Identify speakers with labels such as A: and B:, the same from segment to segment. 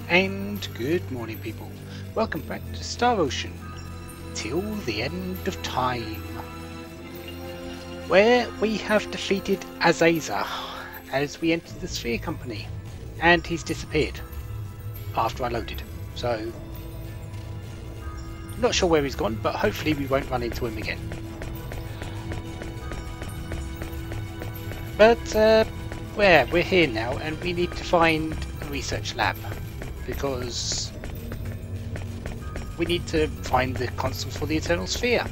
A: And good morning, people. Welcome back to Star Ocean, till the end of time, where we have defeated Azazel as we entered the Sphere Company, and he's disappeared after I loaded. So, not sure where he's gone, but hopefully we won't run into him again. But we're here now, and we need to find a research lab, because we need to find the console for the Eternal Sphere.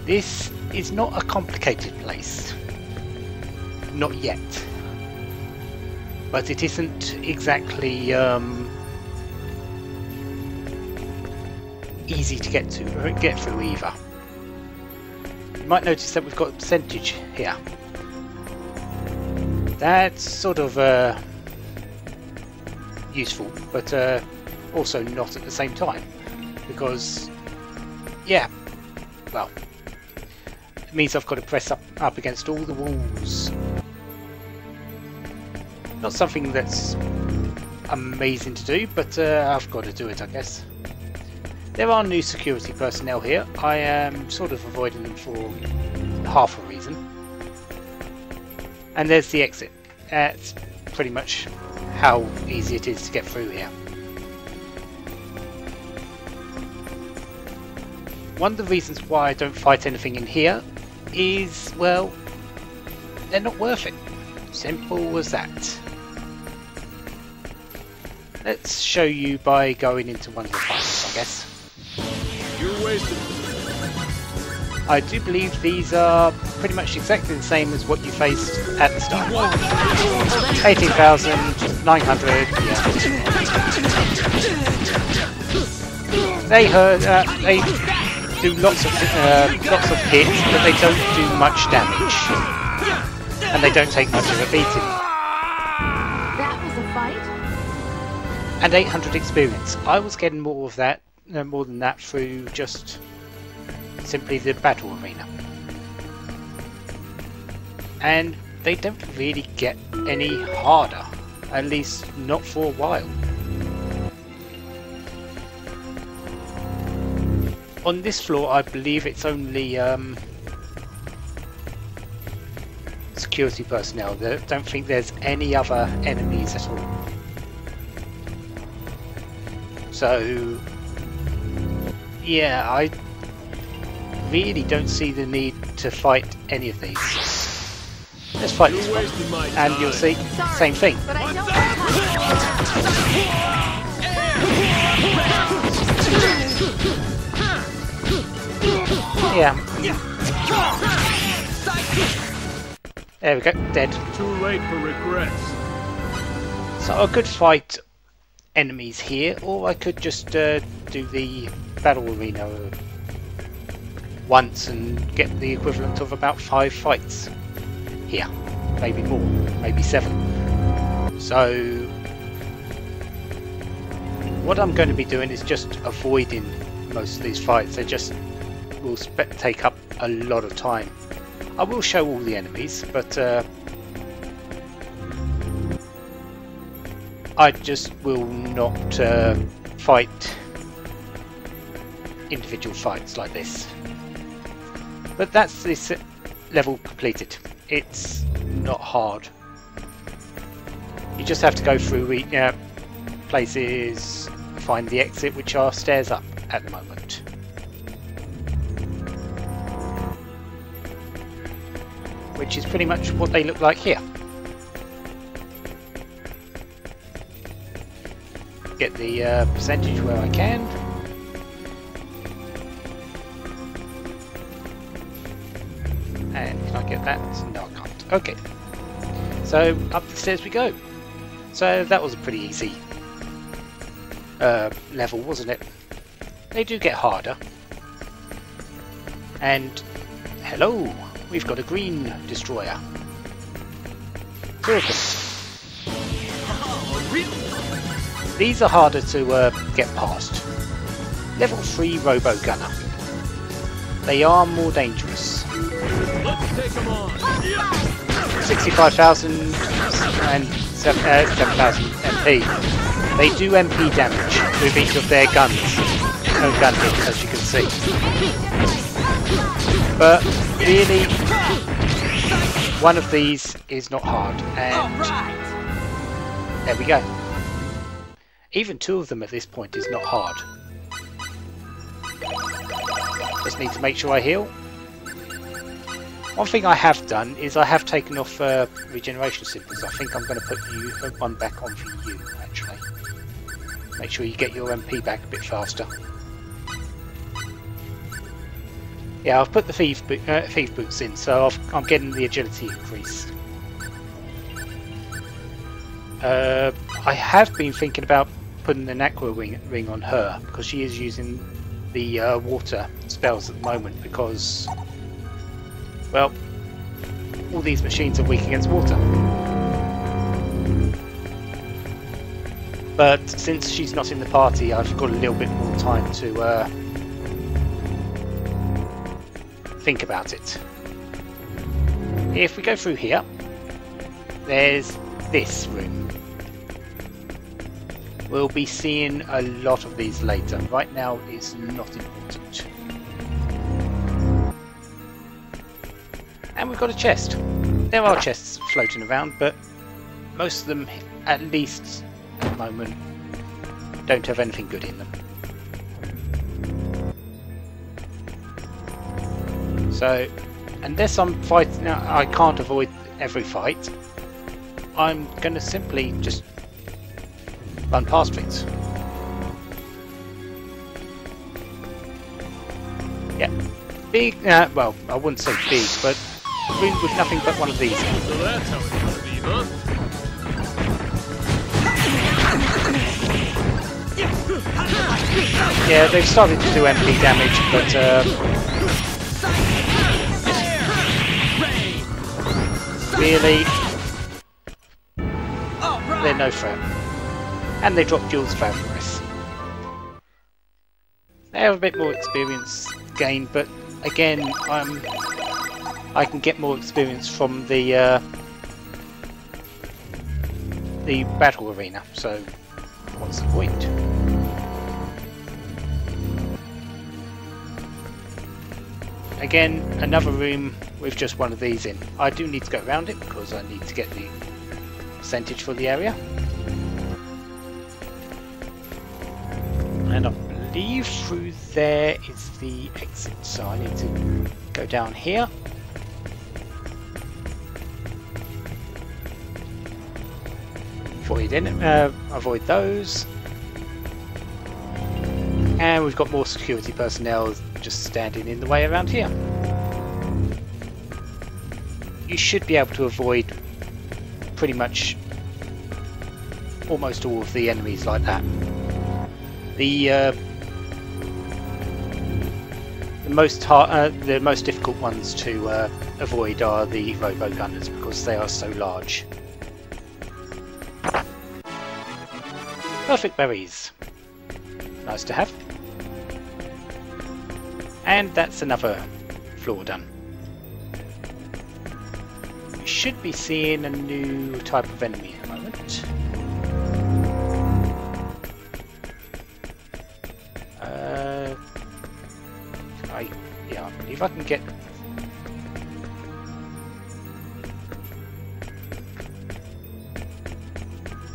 A: This is not a complicated place. Not yet. But it isn't exactly easy to get through either. You might notice that we've got a percentage here. That's sort of useful, but also not at the same time, because yeah, well, it means I've got to press up against all the walls. Not something that's amazing to do, but I've got to do it, I guess. There are new security personnel here. I am sort of avoiding them for half a reason. And there's the exit. That's pretty much how easy it is to get through here. One of the reasons why I don't fight anything in here is, well, they're not worth it. Simple as that. Let's show you by going into one of the fights, I guess.
B: You're wasted.
A: I do believe these are pretty much exactly the same as what you faced at the start. 18,900, yeah. They hurt, they do lots of hits, but they don't do much damage. And they don't take much of a beating.
C: That was a fight?
A: And 800 experience. I was getting more of that, more than that through just simply the battle arena. And they don't really get any harder, at least not for a while. On this floor I believe it's only security personnel. I don't think there's any other enemies at all. So yeah, I really don't see the need to fight any of these. Let's fight this one, and you'll see, same thing.
C: But I don't have
A: Yeah. There we go, dead.
B: Too late for regrets.
A: So I could fight enemies here, or I could just do the battle arena once and get the equivalent of about 5 fights here, maybe more, maybe 7. So what I'm going to be doing is just avoiding most of these fights. They just will take up a lot of time. I will show all the enemies, but I just will not fight individual fights like this. But that's this level completed. It's not hard. You just have to go through places, find the exit, which are stairs up at the moment. Which is pretty much what they look like here. Get the percentage where I can. And can I get that? No, I can't. Okay. So up the stairs we go. So that was a pretty easy level, wasn't it? They do get harder. And hello, we've got a green destroyer. 2 of them. These are harder to get past. Level 3 Robo Gunner. They are more dangerous.
B: Let's take them on.
A: 65,000 and 7,000 MP. They do MP damage with each of their guns. No gun hit, as you can see. But really, one of these is not hard, and there we go. Even two of them at this point is not hard. Just need to make sure I heal. One thing I have done is I have taken off regeneration symbols. I think I'm going to put one back on for you, actually. Make sure you get your MP back a bit faster. Yeah, I've put the thief boots in, so I'm getting the agility increased. I have been thinking about putting an aqua ring on her, because she is using the water spells at the moment, because, well, all these machines are weak against water. But since she's not in the party, I've got a little bit more time to think about it. If we go through here, there's this room. We'll be seeing a lot of these later. Right now it's not important. And we've got a chest. There are chests floating around, but most of them, at least at the moment, don't have anything good in them. So, unless I'm fighting, I can't avoid every fight, I'm going to simply just run past things. Yeah, big, well, I wouldn't say big, but room with nothing but one of these.
B: So that's how it's gonna be, huh?
A: Yeah, they've started to do MP damage, but really, they're no threat. And they drop Jules Favorites. They have a bit more experience gained, but again, I can get more experience from the battle arena, so what's the point? Again, another room with just one of these in. I do need to go around it because I need to get the percentage for the area. And I believe through there is the exit, so I need to go down here. Avoid those. And we've got more security personnel just standing in the way around here. You should be able to avoid pretty much almost all of the enemies like that. The most difficult ones to avoid are the robo gunners because they are so large. Perfect berries. Nice to have. And that's another floor done. We should be seeing a new type of enemy in a moment. I believe I can get...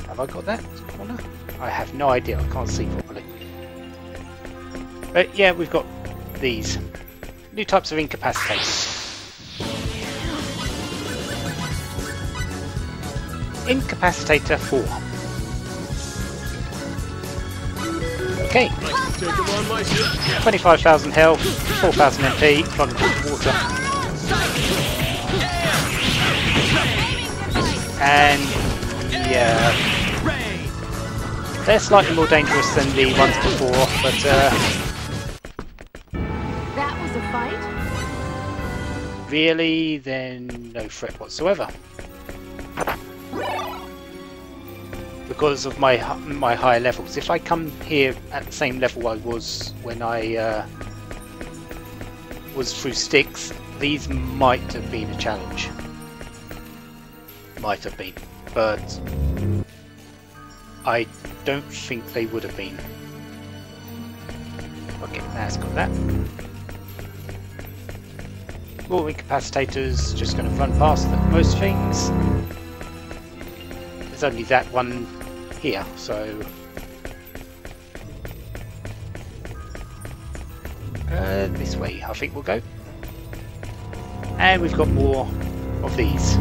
A: Have I got that corner? I have no idea, I can't see properly. But yeah, we've got these new types of incapacitors. Incapacitator 4. Okay. 25,000 health, 4,000 MP, flooded with water. And yeah, they're slightly more dangerous than the ones before, but
C: That was a fight?
A: really, then no threat whatsoever. Because of my higher levels. If I come here at the same level I was when I was through Styx, these might have been a challenge. might have been, but I don't think they would have been. Okay, that's got that. More incapacitors, just going to run past most things. There's only that one here, so... this way I think we'll go. And we've got more of these.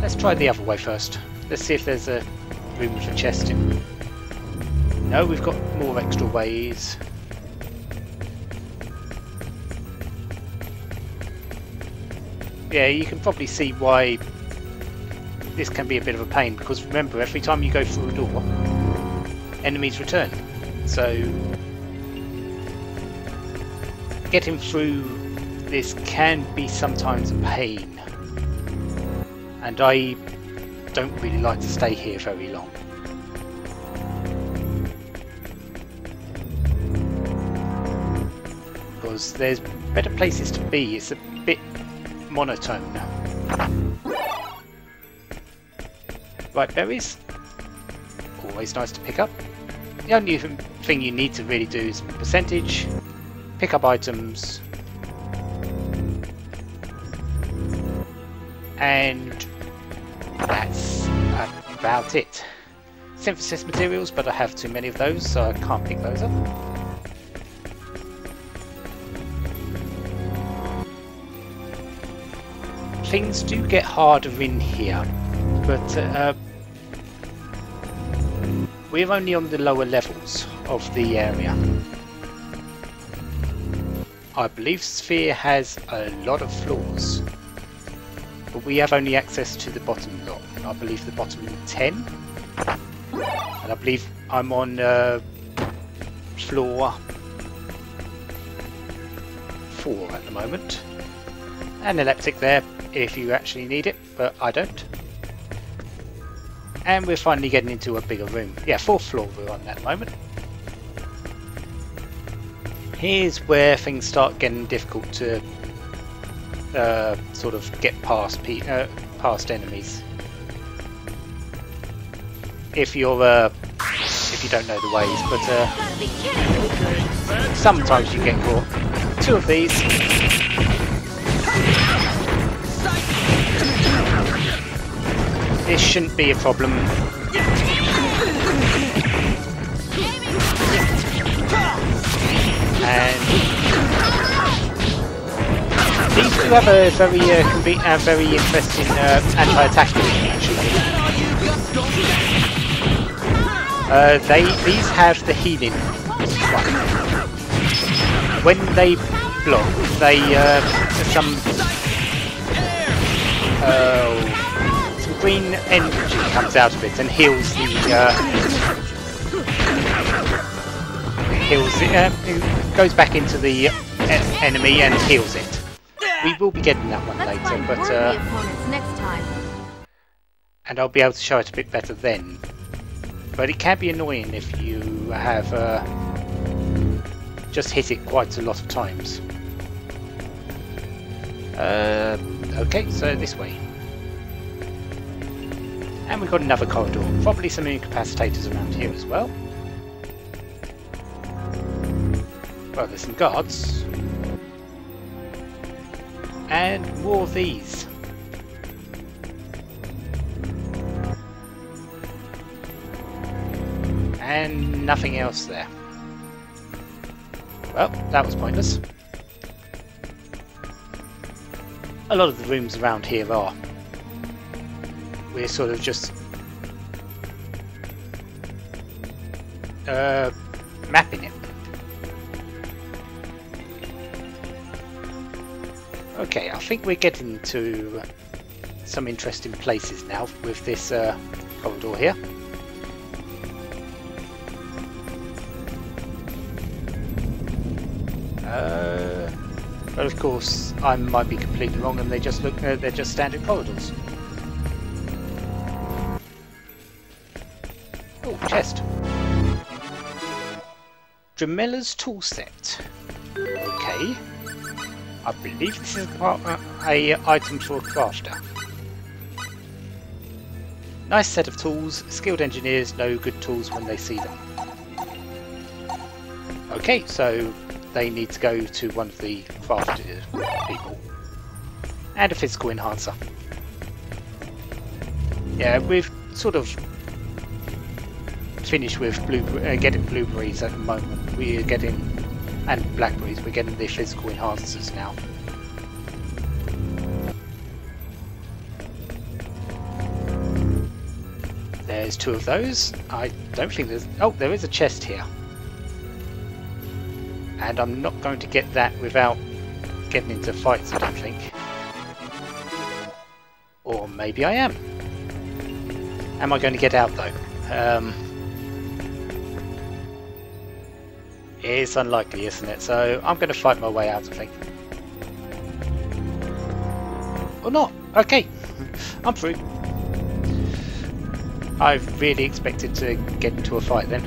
A: Let's try the other way first. Let's see if there's a room with a chest in. No, we've got more extra ways. Yeah, you can probably see why this can be a bit of a pain, because remember, every time you go through a door, enemies return. So getting through this can be sometimes a pain, and I don't really like to stay here very long. Because there's better places to be. It's a bit monotone now. Right, berries. Always nice to pick up. The only thing you need to really do is percentage, pick up items, and that's about it. Synthesis materials, but I have too many of those, so I can't pick those up. Things do get harder in here, but we're only on the lower levels of the area. I believe Sphere has a lot of floors, but we have only access to the bottom lot. I believe the bottom 10, and I believe I'm on floor 4 at the moment. An elliptic there if you actually need it, but I don't. And we're finally getting into a bigger room. Yeah, 4th floor we're on at the moment. Here's where things start getting difficult to sort of get past past enemies. If you don't know the ways, but sometimes you get caught. 2 of these. This shouldn't be a problem. And these do have a very very interesting anti-attack ability, actually. These have the healing one. When they block, they some green energy comes out of it and heals the it goes back into the enemy and heals it. We will be getting that one later, but
C: next time.
A: and I'll be able to show it a bit better then. But it can be annoying if you have just hit it quite a lot of times. Okay, so this way. And we've got another corridor, probably some incapacitators around here as well. Well, there's some guards. And more of these. And nothing else there. Well, that was pointless. A lot of the rooms around here are. We're sort of just mapping it. Okay, I think we're getting to some interesting places now with this corridor here. But of course, I might be completely wrong, and they just look they're just standard corridors. Oh, chest. Dramella's tool set. Okay. I believe this is a item for a crafter. Nice set of tools. Skilled engineers know good tools when they see them. Okay, so they need to go to one of the crafted people. And a physical enhancer. Yeah, we've sort of finished with getting blueberries at the moment. We're getting, and blackberries, we're getting the physical enhancers now. There's 2 of those. I don't think there's... Oh, there is a chest here. And I'm not going to get that without getting into fights, I don't think. Or maybe I am. Am I going to get out though? It's unlikely, isn't it? So I'm going to fight my way out, I think. Or not. Okay. I'm through. I really expected to get into a fight then.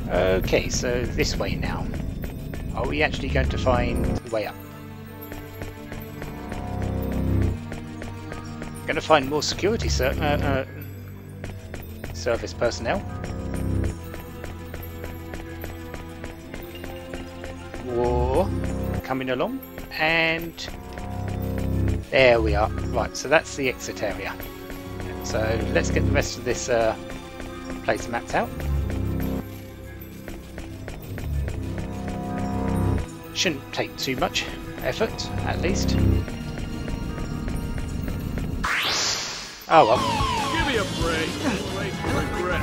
A: Okay, so this way now. Are we actually going to find the way up? Going to find more security service personnel. War coming along, and there we are. Right, so that's the exit area. So let's get the rest of this place mapped out. Shouldn't take too much effort, at least. Oh well.
B: Give me a break. Wait for regret.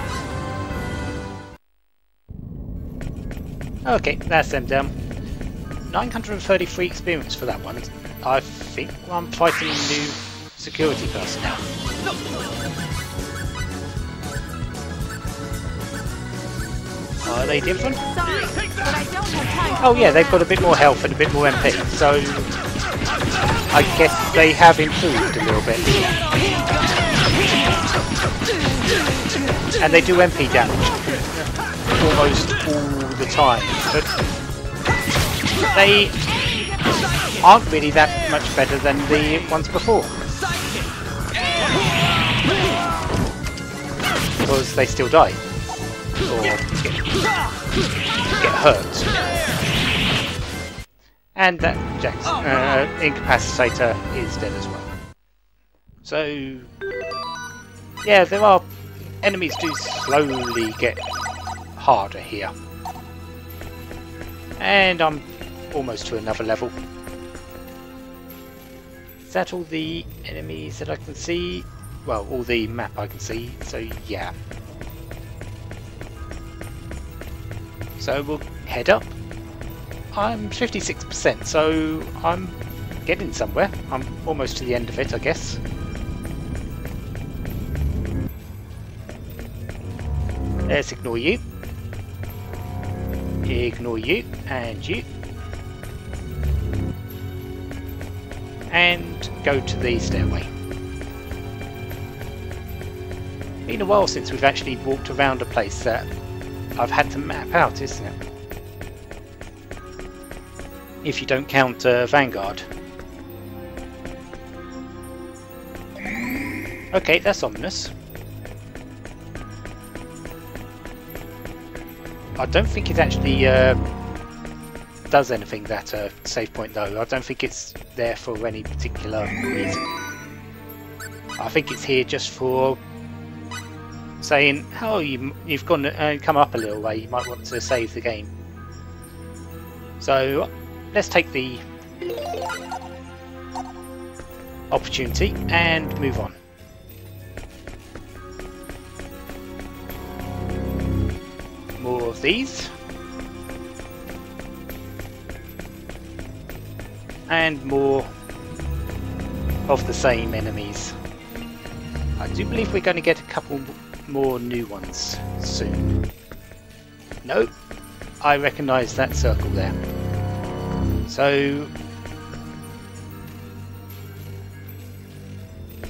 A: Okay, that's them down. 933 experience for that one. I think I'm fighting new security personnel. Are they different?
C: Sorry, but I don't have time.
A: Oh yeah, they've got a bit more health and a bit more MP, so I guess they have improved a little bit. And they do MP damage almost all the time, but they aren't really that much better than the ones before. Because they still die. Or get hurt. And that incapacitator is dead as well. So yeah, there are enemies do slowly get harder here. And I'm almost to another level. Is that all the enemies that I can see? Well, all the map I can see, so yeah. So we'll head up. I'm 56%, so I'm getting somewhere. I'm almost to the end of it, I guess. Let's ignore you. Ignore you, and you. And go to the stairway. Been a while since we've actually walked around a place that I've had to map out, isn't it? If you don't count Vanguard. Okay, that's ominous. I don't think it actually does anything, that save point though. I don't think it's there for any particular reason. I think it's here just for saying, oh, you've gone come up a little way, you might want to save the game. So let's take the opportunity and move on. More of these. And more of the same enemies. I do believe we're going to get a couple more new ones soon. Nope, I recognise that circle there. So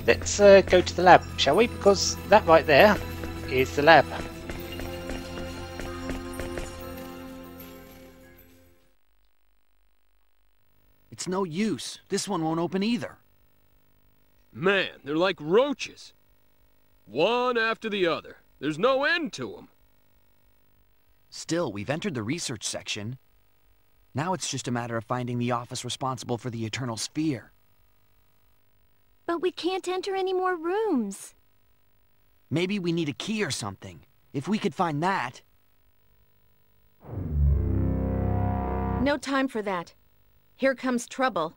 A: let's go to the lab, shall we? Because that right there is the lab.
D: It's no use. This one won't open either.
B: Man, they're like roaches. One after the other. There's no end to them.
D: Still, we've entered the research section. Now it's just a matter of finding the office responsible for the Eternal Sphere.
C: But we can't enter any more rooms.
D: Maybe we need a key or something. If we could find that...
E: No time for that. Here comes trouble.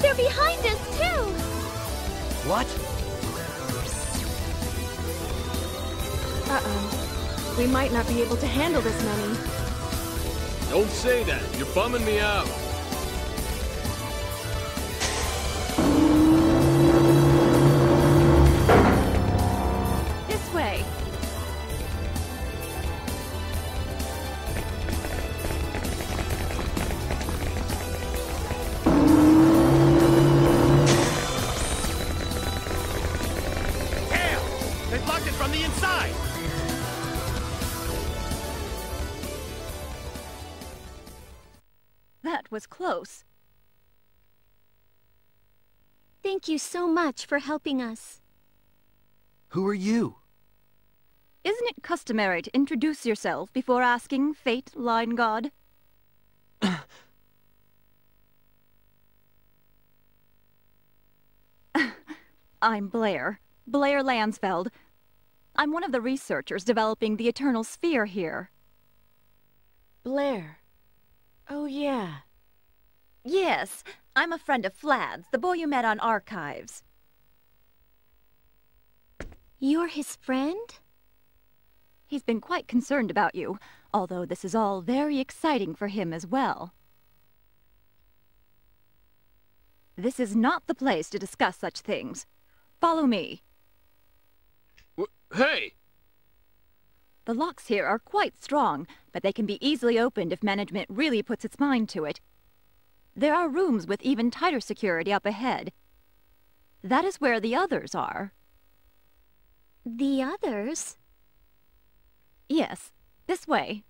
C: They're behind us, too!
D: What?
E: Uh-oh. We might not be able to handle this many.
B: Don't say that. You're bumming me out.
C: This way.
F: Tail! They blocked it from the inside!
C: That was close. Thank you so much for helping us.
D: Who are you?
G: Isn't it customary to introduce yourself before asking, Fate, Line God? I'm Blair. Blair Lansfeld. I'm one of the researchers developing the Eternal Sphere here.
E: Blair. Oh, yeah.
G: Yes, I'm a friend of Flad's, the boy you met on Archives.
C: You're his friend?
G: He's been quite concerned about you, although this is all very exciting for him as well. This is not the place to discuss such things. Follow me.
B: Hey!
G: The locks here are quite strong, but they can be easily opened if management really puts its mind to it. There are rooms with even tighter security up ahead. That is where the others are.
C: The others?
G: Yes, this way.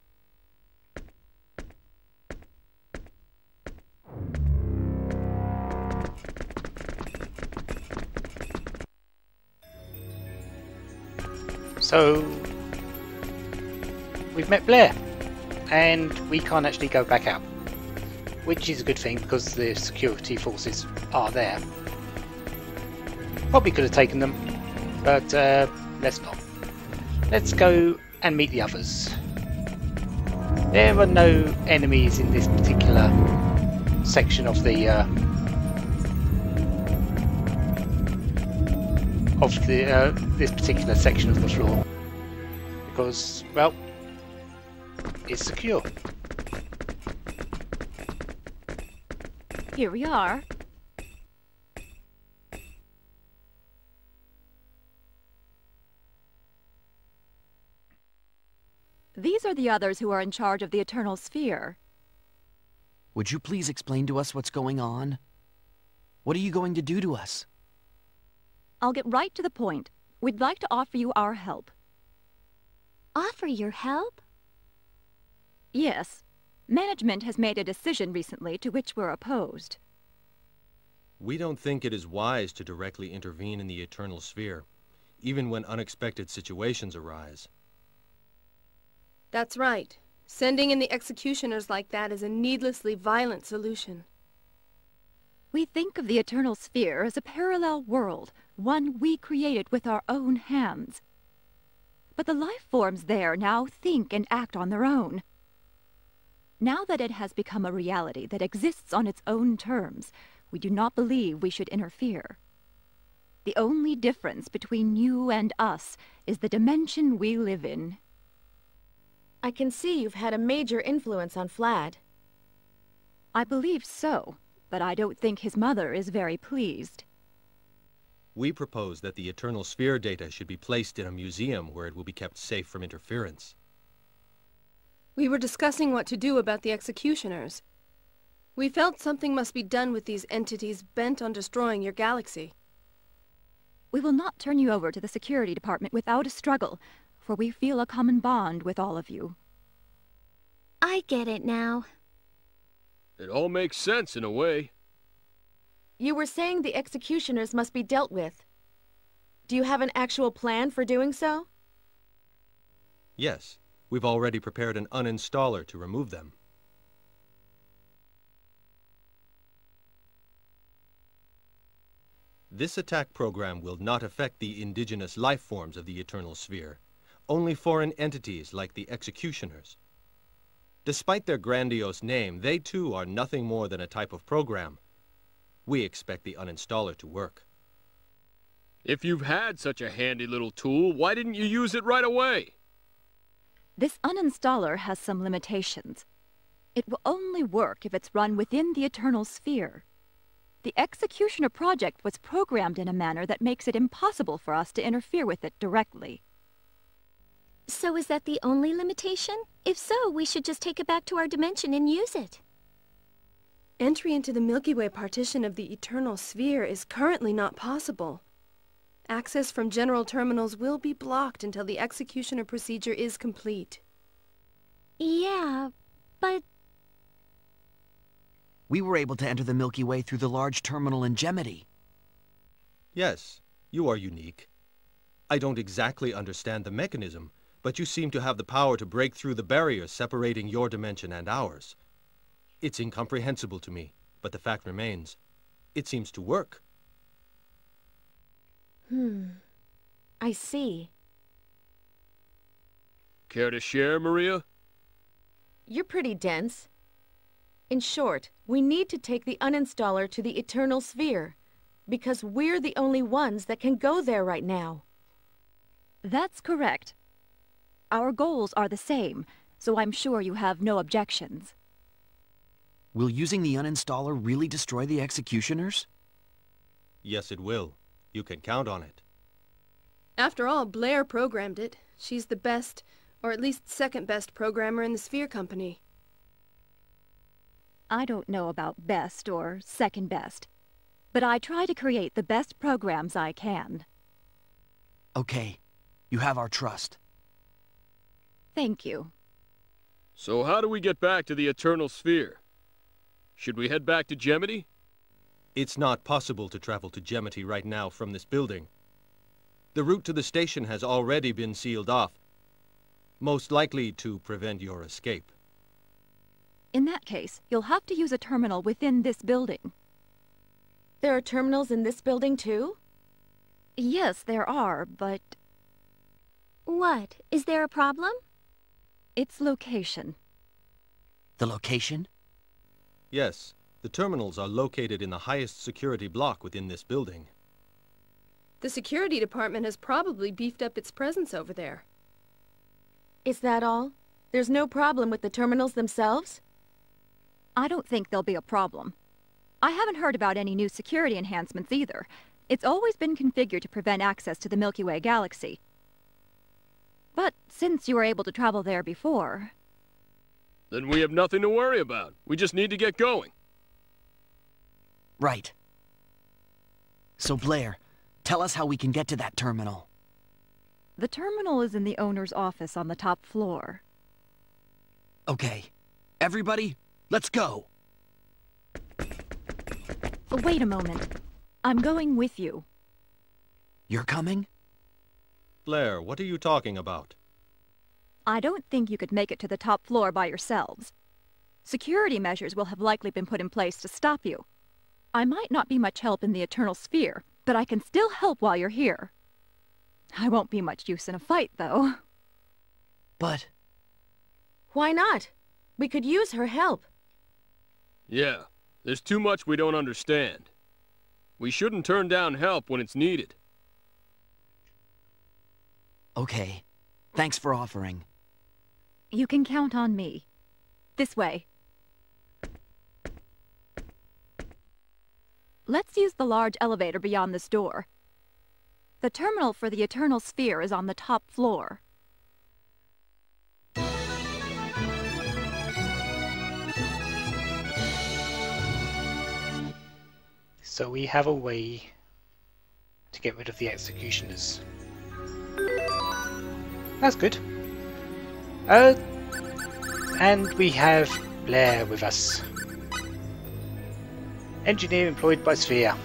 A: So, we've met Blair, and we can't actually go back out, which is a good thing because the security forces are there. Probably could have taken them, but let's not. Let's go and meet the others. There are no enemies in this particular section of the this particular section of the floor, because, well, it's secure.
G: Here we are. These are the others who are in charge of the Eternal Sphere.
D: Would you please explain to us what's going on? What are you going to do to us?
G: I'll get right to the point. We'd like to offer you our help.
C: Offer your help?
G: Yes. Management has made a decision recently to which we're opposed.
H: We don't think it is wise to directly intervene in the Eternal Sphere, even when unexpected situations arise.
E: That's right. Sending in the executioners like that is a needlessly violent solution.
G: We think of the Eternal Sphere as a parallel world, one we created with our own hands. But the life forms there now think and act on their own. Now that it has become a reality that exists on its own terms, we do not believe we should interfere. The only difference between you and us is the dimension we live in.
E: I can see you've had a major influence on Flad.
G: I believe so, but I don't think his mother is very pleased.
H: We propose that the Eternal Sphere data should be placed in a museum where it will be kept safe from interference.
E: We were discussing what to do about the executioners. We felt something must be done with these entities bent on destroying your galaxy.
G: We will not turn you over to the security department without a struggle. for we feel a common bond with all of you.
C: I get it now.
B: It all makes sense in a way.
I: You were saying the executioners must be dealt with. Do you have an actual plan for doing so?
H: Yes, we've already prepared an uninstaller to remove them. This attack program will not affect the indigenous life forms of the Eternal Sphere, only foreign entities like the Executioners. Despite their grandiose name, they too are nothing more than a type of program. We expect the uninstaller to work.
B: If you've had such a handy little tool, why didn't you use it right away?
G: This uninstaller has some limitations. It will only work if it's run within the Eternal Sphere. The Executioner project was programmed in a manner that makes it impossible for us to interfere with it directly.
C: So is that the only limitation? If so, we should just take it back to our dimension and use it.
E: Entry into the Milky Way partition of the Eternal Sphere is currently not possible. Access from general terminals will be blocked until the Executioner procedure is complete.
C: Yeah, but...
D: We were able to enter the Milky Way through the large terminal in Gemity.
H: Yes, you are unique. I don't exactly understand the mechanism, but you seem to have the power to break through the barrier separating your dimension and ours. It's incomprehensible to me, but the fact remains. It seems to work.
I: I see.
B: Care to share, Maria?
I: You're pretty dense. In short, we need to take the uninstaller to the Eternal Sphere, because we're the only ones that can go there right now.
G: That's correct. Our goals are the same, so I'm sure you have no objections.
D: Will using the uninstaller really destroy the Executioners?
H: Yes, it will. You can count on it.
E: After all, Blair programmed it. She's the best, or at least second best programmer in the Sphere Company.
G: I don't know about best or second best, but I try to create the best programs I can.
D: Okay, you have our trust.
G: Thank you.
B: So how do we get back to the Eternal Sphere? Should we head back to Gemity?
H: It's not possible to travel to Gemity right now from this building. The route to the station has already been sealed off, most likely to prevent your escape.
G: In that case, you'll have to use a terminal within this building.
I: There are terminals in this building too?
G: Yes, there are, but...
C: What? Is there a problem?
G: Its location.
D: The location?
H: Yes, the terminals are located in the highest security block within this building.
E: The security department has probably beefed up its presence over there.
I: Is that all? There's no problem with the terminals themselves?
G: I don't think there'll be a problem. I haven't heard about any new security enhancements either. It's always been configured to prevent access to the Milky Way galaxy. But since you were able to travel there before...
B: Then we have nothing to worry about. We just need to get going.
D: Right. So Blair, tell us how we can get to that terminal.
G: The terminal is in the owner's office on the top floor.
D: Okay. Everybody, let's go!
G: Wait a moment. I'm going with you.
D: You're coming?
H: Blair, what are you talking about?
G: I don't think you could make it to the top floor by yourselves. Security measures will have likely been put in place to stop you. I might not be much help in the Eternal Sphere, but I can still help while you're here. I won't be much use in a fight, though.
D: But...
I: Why not? We could use her help.
B: Yeah, there's too much we don't understand. We shouldn't turn down help when it's needed.
D: Okay. Thanks for offering.
G: You can count on me. This way. Let's use the large elevator beyond this door. The terminal for the Eternal Sphere is on the top floor.
A: So we have a way to get rid of the Executioners. That's good. And we have Blair with us. Engineer employed by Sphere.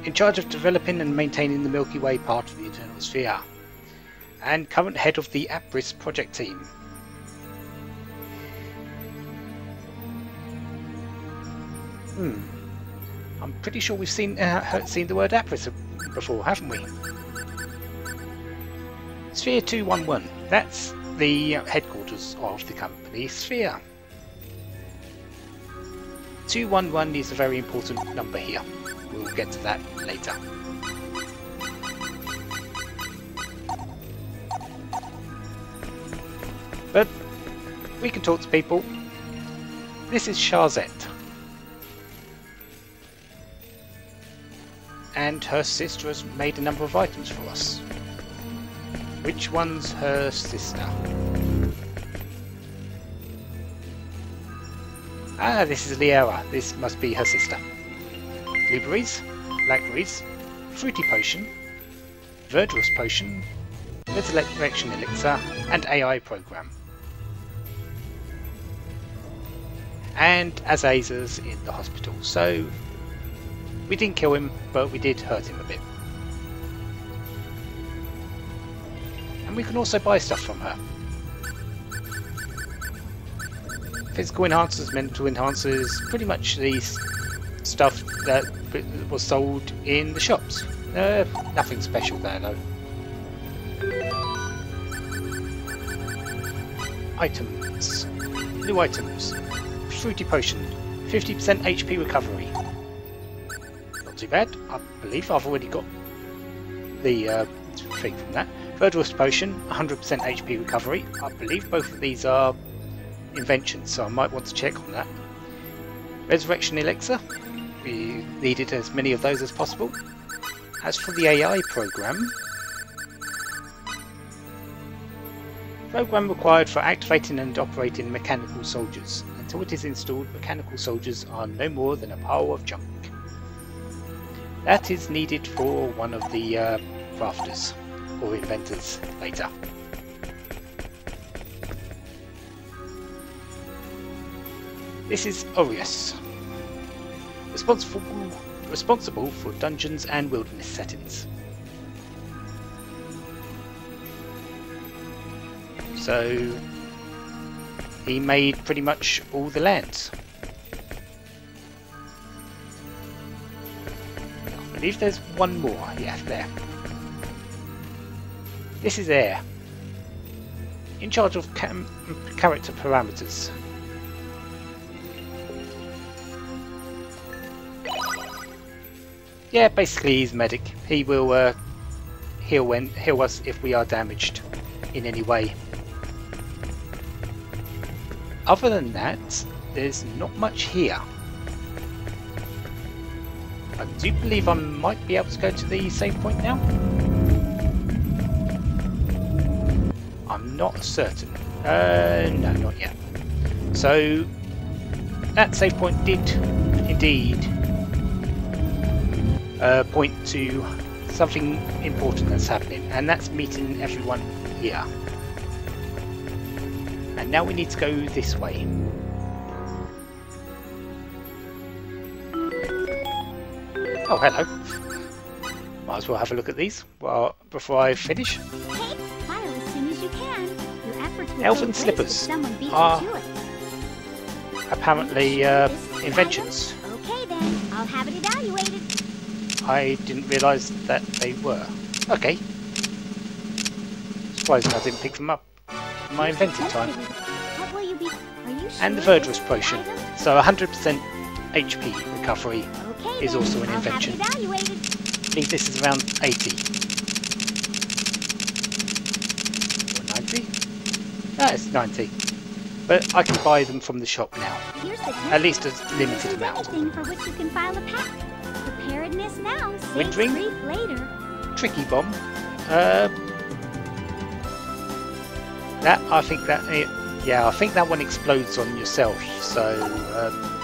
A: In charge of developing and maintaining the Milky Way part of the Eternal Sphere. And current head of the APRIS project team. I'm pretty sure we've seen the word APRIS before, haven't we? Sphere 211. That's the headquarters of the company Sphere. 211 is a very important number here. We'll get to that later. But we can talk to people. This is Shazette. And her sister has made a number of items for us. Which one's her sister? Ah, this is Liara. This must be her sister. Blueberries, blackberries, fruity potion, verdurous potion, resurrection elixir, and AI program. And Azazel's in the hospital, so we didn't kill him, but we did hurt him a bit. And we can also buy stuff from her. Physical enhancers, mental enhancers, pretty much these stuff that was sold in the shops. Nothing special there though. Items. New items. Fruity potion. 50% HP recovery. Not too bad. I believe I've already got the thing from that. Verdurous potion. 100% HP recovery. I believe both of these are inventions, so I might want to check on that. Resurrection elixir. We needed as many of those as possible. As for the AI program, program required for activating and operating mechanical soldiers. Until it is installed, mechanical soldiers are no more than a pile of junk. That is needed for one of the crafters or inventors later. This is Orius, responsible for dungeons and wilderness settings. So he made pretty much all the lands. I believe there's one more. Yeah, there. This is Air, in charge of character parameters. Yeah, basically he's medic. He will heal us if we are damaged in any way. Other than that, there's not much here. I do believe I might be able to go to the save point now. I'm not certain. No, not yet. So that save point did indeed point to something important that's happening, and that's meeting everyone here. And now we need to go this way. Oh, hello. Might as well have a look at these before I finish.
C: Okay, file as soon as you can. Your efforts will
A: Elven
C: pay grace
A: slippers
C: if someone beats
A: are
C: you to it.
A: apparently inventions.
C: Okay then, I'll have it evaluated.
A: I didn't realise that they were. Okay. Surprising I didn't pick them up in my inventing time.
C: What will you be? Are you sure
A: And the verdurous
C: this
A: potion.
C: item?
A: So 100% HP recovery
C: Okay,
A: is
C: then,
A: also an
C: I'll
A: invention.
C: have it evaluated.
A: I think this is around 80. Or 90? No, it's 90. But I can buy them from the shop now.
C: Here's the
A: At least a limited
C: This is
A: amount.
C: everything for which you can file a patent. Preparedness now,
A: Wind
C: saves
A: ring?
C: grief later.
A: Tricky bomb. That I think that one explodes on yourself. So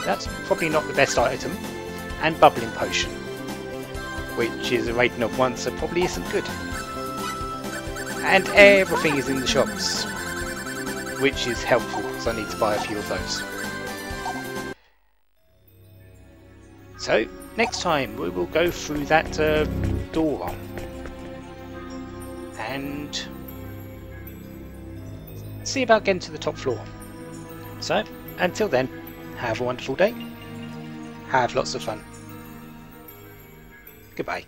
A: that's probably not the best item. And bubbling potion, which is a rating of 1, so probably isn't good. And everything is in the shops, which is helpful because I need to buy a few of those. So, next time we will go through that door and see about getting to the top floor. So, until then, have a wonderful day. Have lots of fun. Goodbye.